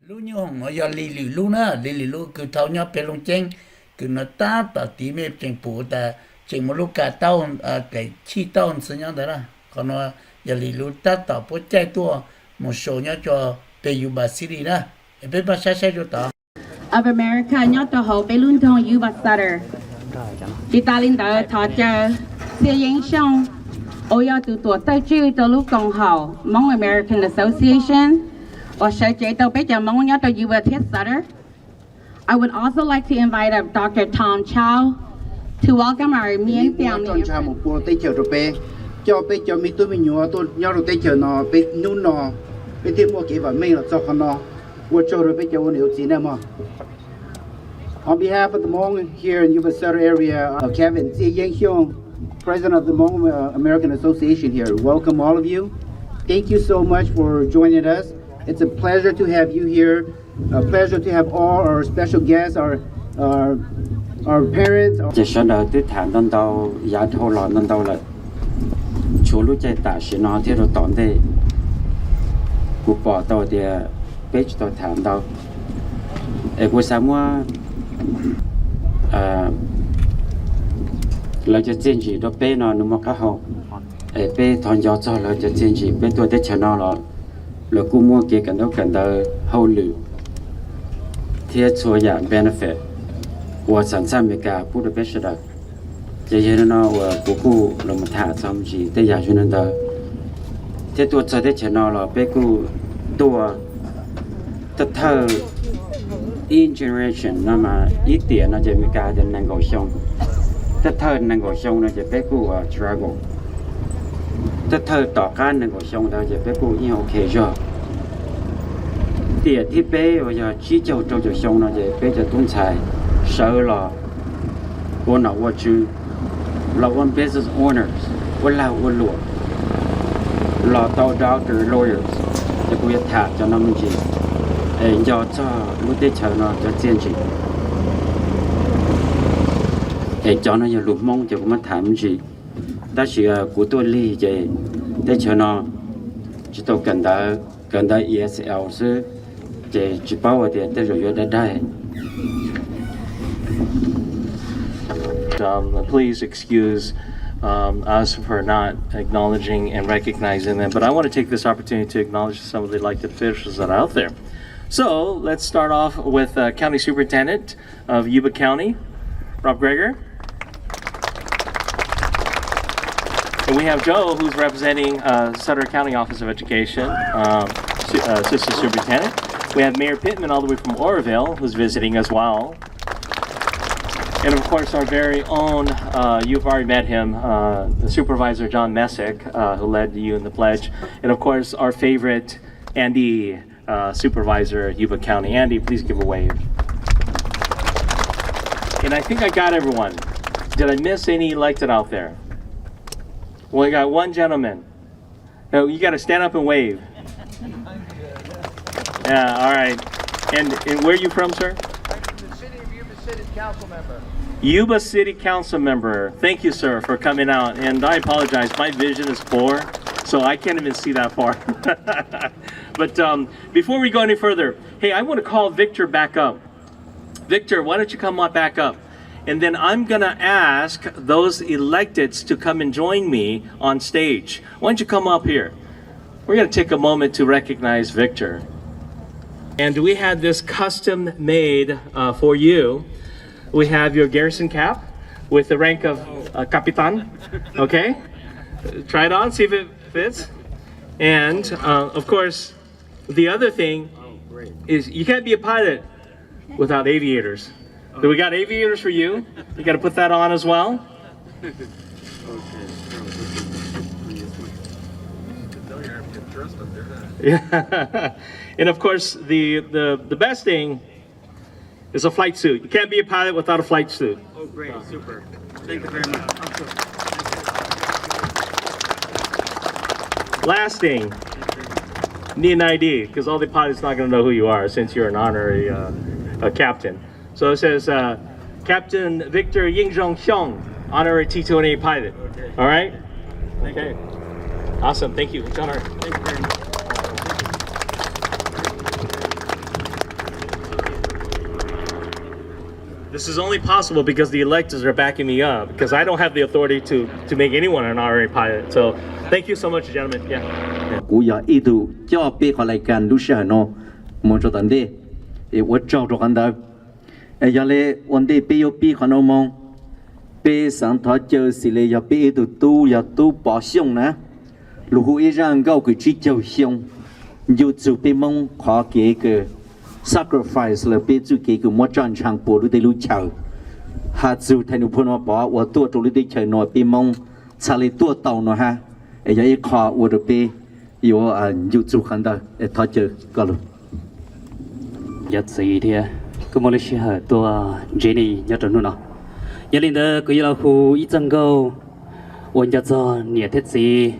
Lu như hồng họ giờ lì lu nữa lì lu cứ thâu nhau bên lông chén cứ nó ta tao tí mẹ chén phụ ta chén một lúc cả tao cái chi tao sinh nhau đó là còn nó giờ lì lu ta tao bố chạy tua một số nhau cho bên Yuba City đó bên bao xa xa cho tao of America nhớ tao hậu bên luôn thong Yuba Sutter chỉ ta linh đạo thọ chờ xe影相我要读多对住到路共好 Hmong American Association 我设计到比较 Hmong nhớ到 Yuba Sutter I would also like to invite up Dr. Tom Chow to welcome our Mien family. Tom Chow một bộ tây chờ rồi bé cho mi tôi mình nhớ tôi nhớ rồi tây chờ nó bé nung nó bé thêm một cái vật mình là cho con nó tôi cho rồi bé cho con hiểu gì nè mà. On behalf of the Hmong here in Yuba Sutter area, Kevin Yang President of the Hmong American Association here, welcome all of you. Thank you so much for joining us. It's a pleasure to have you here. A pleasure to have all our special guests, our parents. Chỉ sau đó tôi thản đơn đầu, giá thô lọ đơn đầu là chú lúc chạy tạ sĩ nó thì rồi tóm thì cụ bỏ đầu thì page tôi thản đầu. Cụ sáng mua là cho trên chỉ đó bé nó mà cá hậu, bé thằng gió cho là cho trên chỉ bé tôi để cho nó là cụ mua cái cần đó hậu lử. 贴出呀 benefit， 我常常没干不的别是的，这些人呢我不顾那么大咱们去在亚洲人的，这多做的钱了，别顾多，这套 in generation 那么一点那就没干的能够上，这套能够上呢就别顾啊 struggle， 这套大干能够上的就别顾以后开着。 tiền thì bé bây giờ chỉ cho xong nó vậy bé cho tuân xài sợ là quân nào quân chứ là quân business owners quân là quân lụa là tao doctor lawyers để bây giờ thả cho nó mình chỉ giờ cho lúc đấy chờ nó cho tiền chỉ để cho nó giờ lụt mong cho cũng thả mình chỉ ta chỉ của tôi ly vậy để cho nó chỉ tao cần đã ESL chứ Please excuse us for not acknowledging and recognizing them, but I want to take this opportunity to acknowledge some of the elected officials that are out there. So let's start off with County Superintendent of Yuba County, Rob Greger. And we have Joe, who's representing Sutter County Office of Education, Assistant Superintendent. We have Mayor Pittman all the way from Oroville, who's visiting as well. And of course, our very own, you've already met him, the Supervisor John Messick, who led you in the pledge. And of course, our favorite, Andy, Supervisor at Yuba County. Andy, please give a wave. And I think I got everyone. Did I miss any elected out there? Well, we got one gentleman. No, you got to stand up and wave. Yeah, all right. And where are you from, sir? I'm from the city of Yuba City Council member. Yuba City Council member. Thank you, sir, for coming out. And I apologize, my vision is poor, so I can't even see that far. But before we go any further, hey, I want to call Victor back up. Victor, why don't you come on back up? And then I'm going to ask those electeds to come and join me on stage. Why don't you come up here? We're going to take a moment to recognize Victor. And we had this custom made for you. We have your garrison cap with the rank of Capitan. Okay? Try it on, see if it fits. And of course, the other thing is you can't be a pilot without aviators. So we got aviators for you. You got to put that on as well. Yeah. And of course, the best thing is a flight suit. You can't be a pilot without a flight suit. Oh, great, super. Thank you very much. Last thing, need an ID, because all the pilots not going to know who you are since you're an honorary captain. So it says Captain Victor Yingzhong Hyung, honorary T-2A pilot. Okay. All right? Okay. Awesome. Thank you. It's an honor. Thank you very much. This is only possible because the electors are backing me up, because I don't have the authority to make anyone an honorary pilot. So thank you so much, gentlemen. Yeah. cú ya ít tu cho bé họ lại càng lúc sau nó muốn cho tận đây, tôi cho cho anh đó, giờ này vấn đề bé yo bé họ nó mong bé sáng thọ chờ xử lý giờ bé tu bỏ xong nè, lúc ấy rằng gạo cái chỉ chờ xong, dù chú bé mong khó cái sacrifice là bé chú cái một trận trang bộ lúc đấy lúc chờ, hạt chú thay nụ phun nó bỏ, và tua trong lúc đấy chờ nó bé mong xả lấy tua tàu nó ha, giờ ấy khó và được bé yêu yêu chú khán đó thọ chờ có luôn. Nhất gì thì cứ mỗi lần hở tua Jenny nhớ trong nó. Giờ lên đó cứ là khu ít chân câu, ôn nhớ cho nhiều thế gì,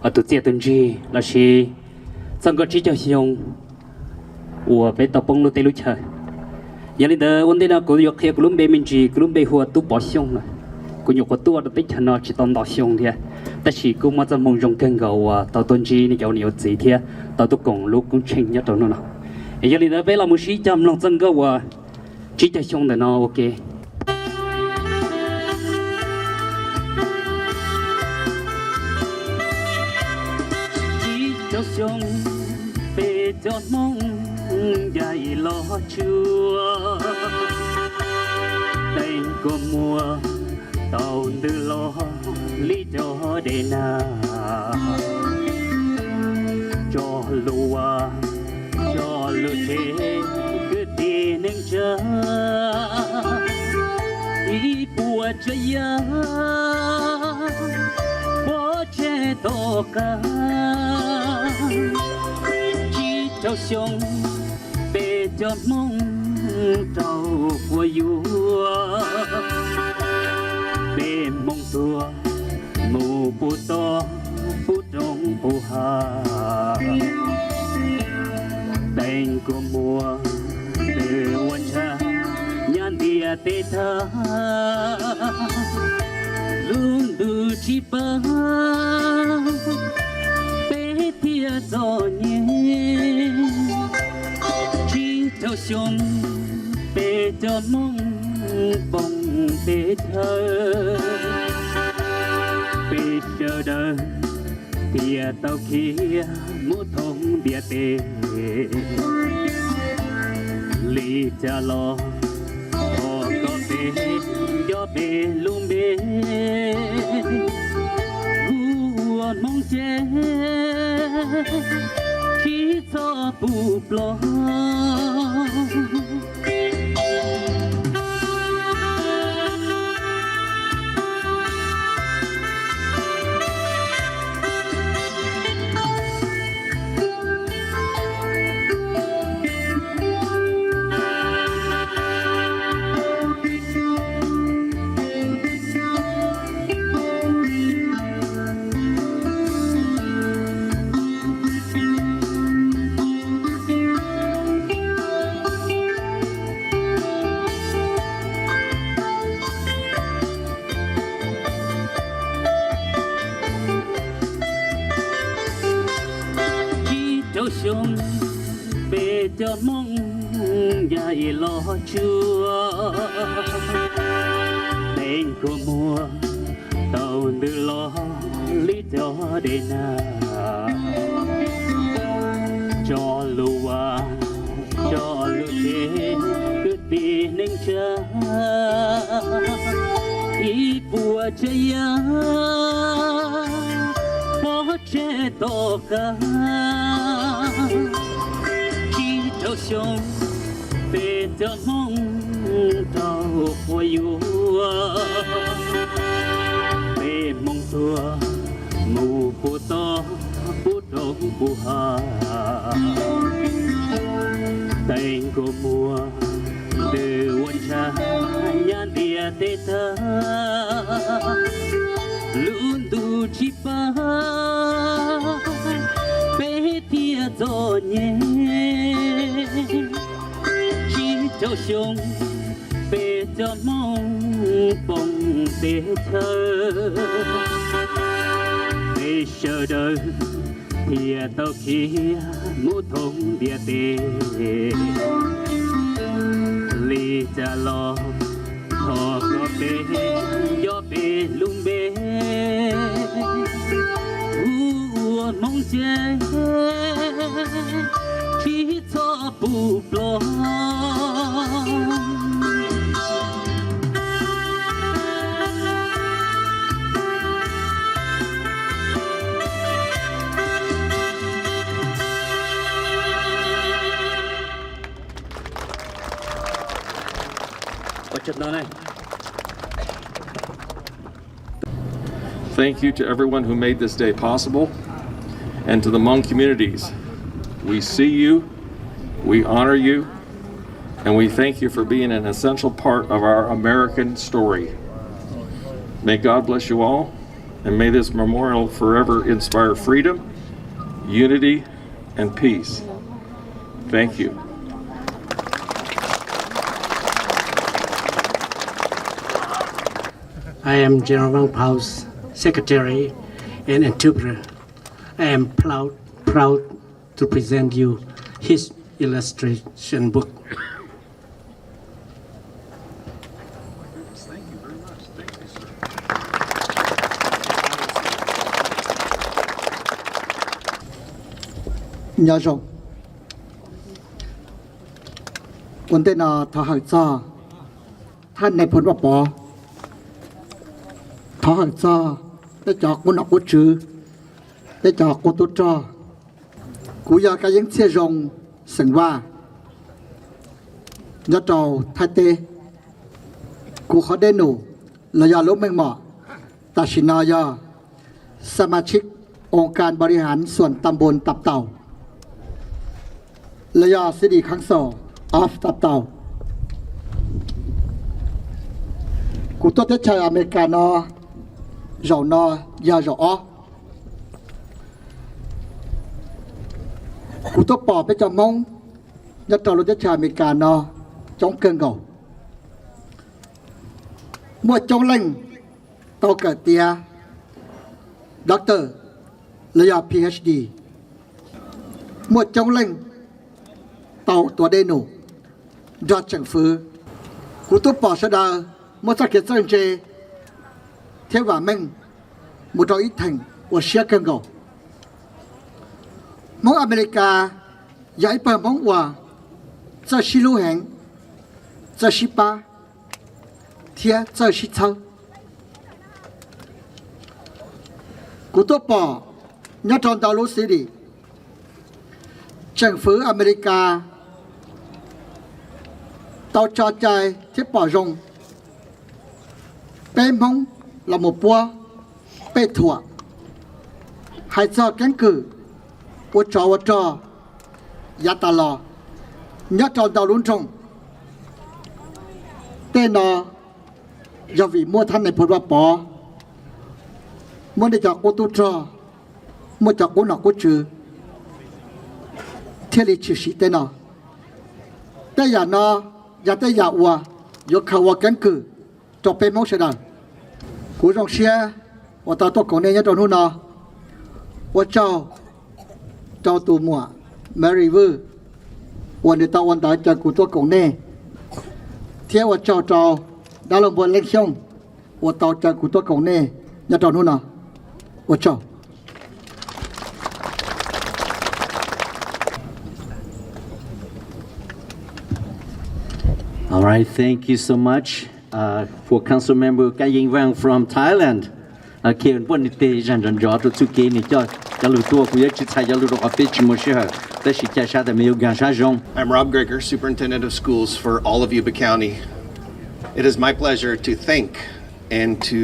ở tụi trẻ tuần gì là gì, chân câu chỉ cho dùng, và bé tập bông lúc tây lúc chờ. Giờ lên đó ôn đây là cứយក kia cứ lúc bé mình chỉ cứ lúc bé hoa tu bỏ xong rồi, cứ nhục cái tua được tích chân nó chỉ tồn đỏ xong thôi. Ta chỉ cứ mà cho mong trong kênh cầu tàu tuần gì này cháu nhiều gì thì tàu tu cùng lúc cũng chênh nhớ trong nó. Giờ lên đó bé là một sĩ chăm lòng chân câu và chỉ cho xong để nó ok. Cho xong bề cho mong dài lo chưa tay có mùa tàu từ lo lý cho để na cho lúa thế cứ đi nâng chờ ý bùa chơi bỏ che to cả chỉ cho xong bề cho mong trâu của vua bề mong tua mù bù to bù trong bù hà đành của mùa từ quân cha nhan địa tê thơ luôn đủ chi bơ bé thia gió nhẹ chỉ cho xong bé cho mong bông tê thơ bé chờ đợi tia tàu kia mũ thông bia tê li cha lo có bê do bê luôn bê buồn mong che chỉ cho bù lo xong bề cho mong dài lo chưa bên của mùa tàu từ lo lý cho để na cho lúa thế cứ đi nâng chờ ý bùa chơi bỏ che to cả chỉ cho xong về cho mong trâu của vua về mong tua mù bù to bù đông bù hà tay của mùa từ quân cha nhan địa tê thơ luôn đủ chi ba bé tia gió nhẹ chỉ cho xong bé cho mong bông tê thơ bé chờ đợi thì tàu kia mũ thông địa tê li cha lo ปลอม Thank you to everyone who made this day possible, and to the Hmong communities. We see you, we honor you, and we thank you for being an essential part of our American story. May God bless you all, and may this memorial forever inspire freedom, unity, and peace. Thank you. I am General Wang Pao's secretary and interpreter. I am proud to present you his illustration book. Thank you very much. Thank you, sir. Nhớ rằng vấn đề là thọ hàng choท่านในผลว่าปอทอหังจ้าได้จากกุนอกุจือได้จากกุตุจ้ากูอยากยังเชี่ยจงสังว่าญาเจ้าไทยเตกูเขาได้หนูระยะลบเมืองหมอตาชินายาสมาชิกองค์การบริหารส่วนตำบลตับเต่าระยะสิริขังสอออฟตับเต่ากูตัวเทชายอเมริกานอเรานอยาเราอ้อกูตัวปอไปจะมองยัดตัวรถเทชายอเมริกานอจงเกินเก่าเมื่อจงเล่งตัวเกิดเตียด็อกเตอร์ระยะ PhD เมื่อจงเล่งตัวเดนูจอดจังฟื้กูตัวปอชดาเมื่อสักเกิดเจนเจเทว่าแม่งมุดอีถังว่าเชียกันก่อมองอเมริกาใหญ่เปิดมองว่าจะชิลูแหงจะชิปาเทียจะชิเชากูตัวปอยัดจอนดาวลุสิดีจังฝืออเมริกาต่อจอใจที่ปอรงเป็นมองเราหมดปัวเป็ดถั่วหายจอดกันคือวัวจอยาตาลอยัดจอนดาวลุ้นจงเต้นอยาวีมัวท่านในพลว่าปอมัวได้จากอุตุจอมัวจากกุนอกุจือเทลิชิชิเต้นแต่อย่านอย่าแต่อย่าวัวยกเขาว่ากันคือจบเป็นมองเสด็จกูต้องเชียร์ว่าตาตัวของเนี่ยยัดตอนนู้นว่าเจ้าตัวมัวแมรี่เวอร์วันเดียวตาวันตาจากกูตัวของเนี่ยเที่ยวว่าเจ้าดาวลงบนเล็กช่องว่าตาจากกูตัวของเนี่ยยัดตอนนู้นว่าเจ้าAll right, thank you so much for Council Member Kai Ying Wang from Thailand. เขียนบนนิตยสารจอตัวสุเกนี่จะรู้ตัวกูอยากจะใช้จะรู้ตัวเป็นชิมเชื่อแต่สิจะใช้แต่ไม่ยอมใช้จง I'm Rob Greger, Superintendent of Schools for all of Yuba County. It is my pleasure to thank and to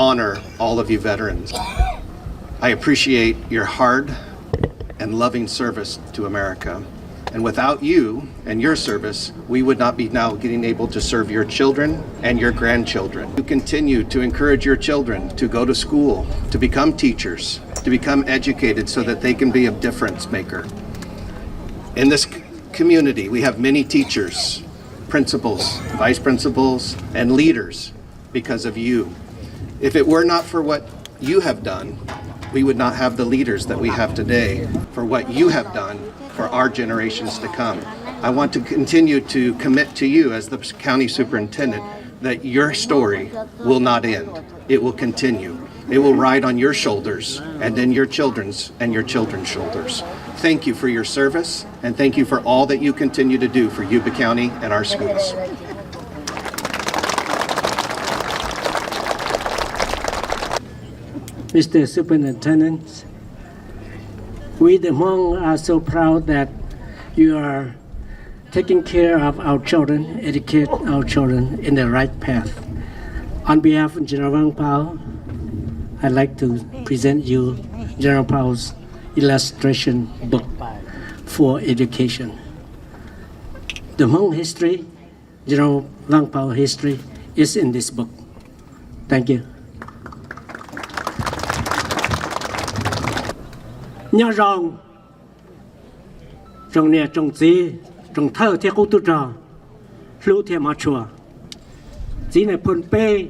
honor all of you veterans. I appreciate your hard and loving service to America. And without you and your service, we would not be now getting able to serve your children and your grandchildren. You continue to encourage your children to go to school, to become teachers, to become educated so that they can be a difference maker. In this community, we have many teachers, principals, vice principals, and leaders because of you. If it were not for what you have done, we would not have the leaders that we have today for what you have done for our generations to come. I want to continue to commit to you as the county superintendent that your story will not end. It will continue. It will ride on your shoulders and then your children's and your children's shoulders. thank you for your service, and thank you for all that you continue to do for Yuba County and our schools. Mr. Superintendent, we the Hmong are so proud that you are taking care of our children, educate our children in the right path. On behalf of General Vang Pao, I'd like to present you General Pao's illustration book for education. The Hmong history, General Vang Pao history, is in this book. Thank you. Nhớ rồng nè trồng gì trồng thơ theo cô tu trò lưu theo mà chùa chỉ này phun bê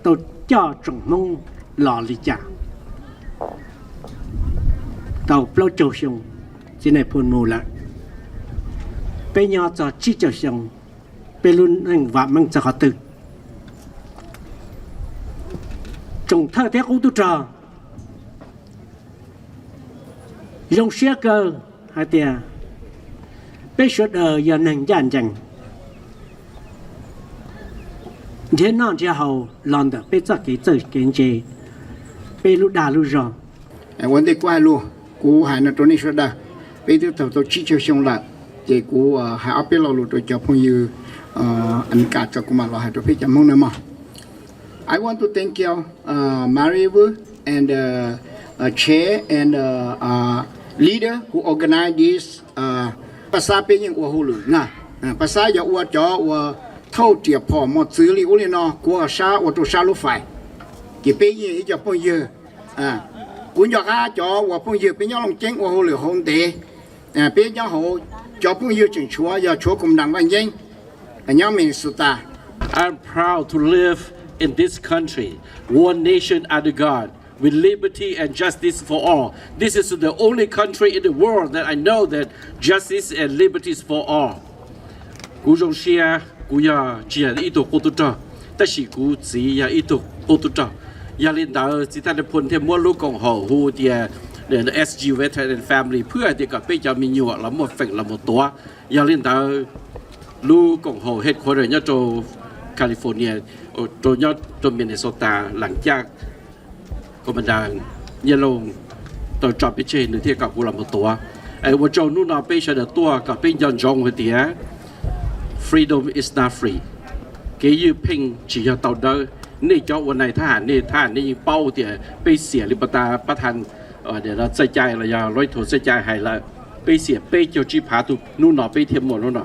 tôi cho trồng mông lò lì chả tàu plau trầu sông chỉ này phun mù lại bê nhỏ cho chi trầu sông bê luôn anh và mang cho họ tự trồng thơ theo cô tu trò dùng xe cơ hai tia bây giờ giờ nền gian chẳng thế nào chỉ hậu làm được bây giờ cái kinh tế bây lúc đà lúc rồi vấn đề qua luôn cú hai nó trốn đi rồi đó bây giờ tàu chỉ cho xong là thì cú hai áp bây lúc tôi cho phong như anh cả cho cú mà lo hai tôi phải chăm mong nữa mà I want to thank you Marivu and chair and leader who organized this pasal pe yang wa hulu na pasal ya wa cho wa thâu tiệp phò một xử lý u no của sa wa to sa lu phải ki pe yi cho phong year cũng cho ha cho wa phong year pe nhau long cheng wa hulu hon de pe nhau ho cho phong year chỉnh chúa ya chúa cùng đảng văn danh nhau mình suta. I'm proud to live in this country, one nation under God, with liberty and justice for all. This is the only country in the world that I know that justice and liberty is for all. Cú rong xia, cú ya chỉ là ít tổ cô tu trò, tất sĩ cú chỉ là ít tổ cô tu trò. Ya lên đó chỉ ta được phun thêm mua lúc cộng hậu hu thì SG Veteran Family เพื่อที่กับไปจะมีอยู่ละหมดฝั่งละหมดตัวya lên đóลูกcộng hậu hết khối rồi nhá cho California, cho nhá cho Minnesota หลังจากก็มันดังเยลงตัวจอบไปเชนหรือที่กับกูลำตัวไอ้ว่าเจ้านู่นเอาไปเฉลยตัวกับเป็นยันจงหัวเดีย freedom is not free เกี่ยเพ่งchỉ cho tàu đó นี่เจ้าวันไหนทหารนี่ยิงเป้าเดียไปเสียลิบตาประธานเดี๋ยวเราใส่ใจอะไรอย่างร้อยถั่วใส่ใจให้ละไปเสียไปเจ้าจีพาตุนู่นเอาไปเทียมหมดนู่น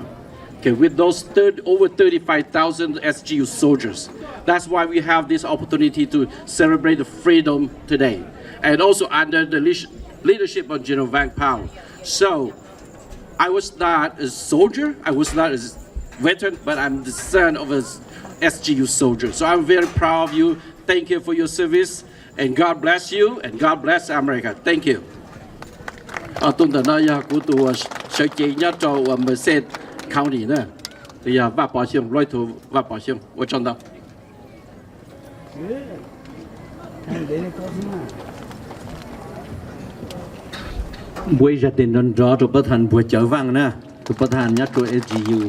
Okay, with those over 35,000 SGU soldiers, that's why we have this opportunity to celebrate the freedom today, and also under the leadership of General Vang Pao. So, I was not a soldier, I was not a veteran, but I'm the son of a SGU soldier. So I'm very proud of you. Thank you for your service, and God bless you, and God bless America. Thank you. County 呢，对呀，挖保险，来头挖保险，我真的。buổi gia đình đó choประธานbuổi chợ vàng nè, choประธานnhắc cho SGU